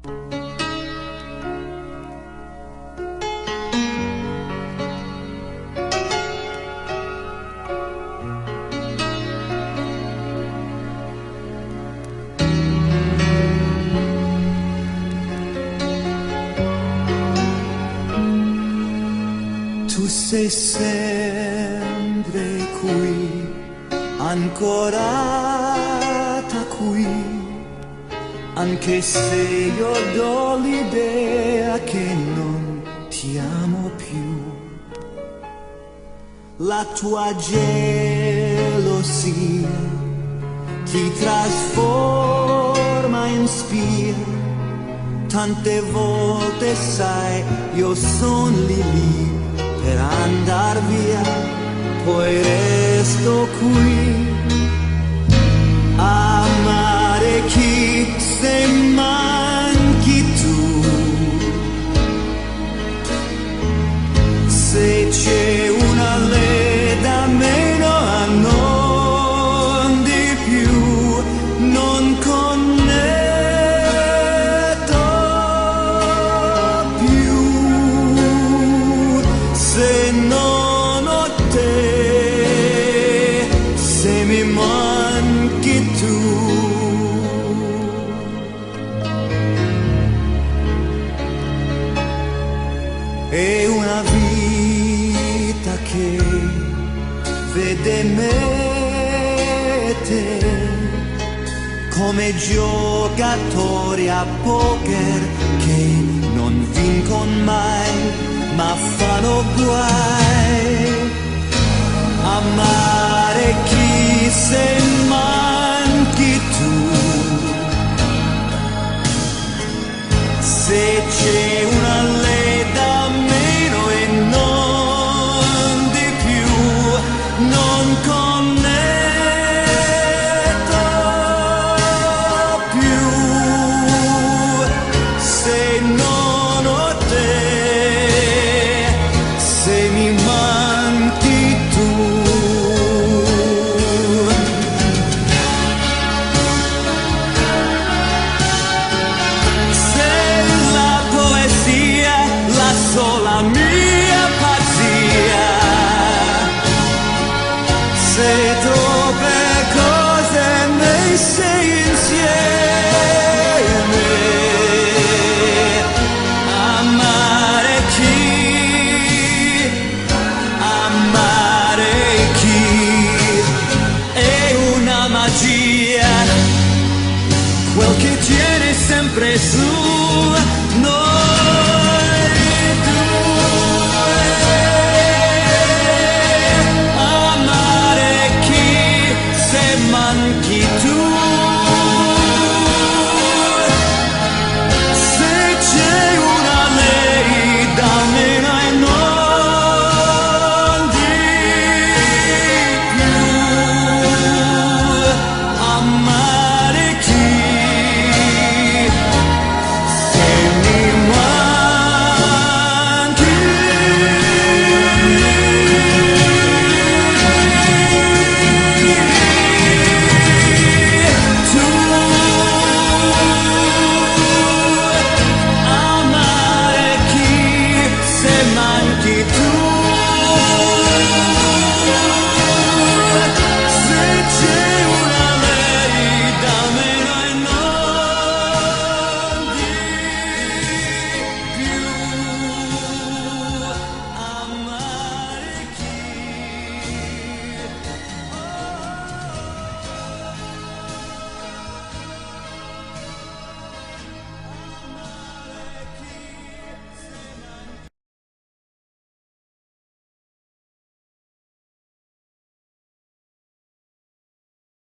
Tu sei sempre qui, ancorata qui, anche se io do l'idea che non ti amo più. La tua gelosia ti trasforma in spia. Tante volte sai, io son lì per andar via, poi resto qui. Amare chi se manchi tu, se c'è una leda meno a non di più, non connetto più, se non ho te, se mi manchi tu. È una vita che vede me e te come giocatori a poker che non vincono mai ma fanno guai. Amare chi se manchi tu, se c'è una leda meno e non di più, non connetto più, se non ho te, se mi manchi tu. La mia pazzia, se troppe cose messe insieme, amare chi è una magia, quel che tiene sempre su noi.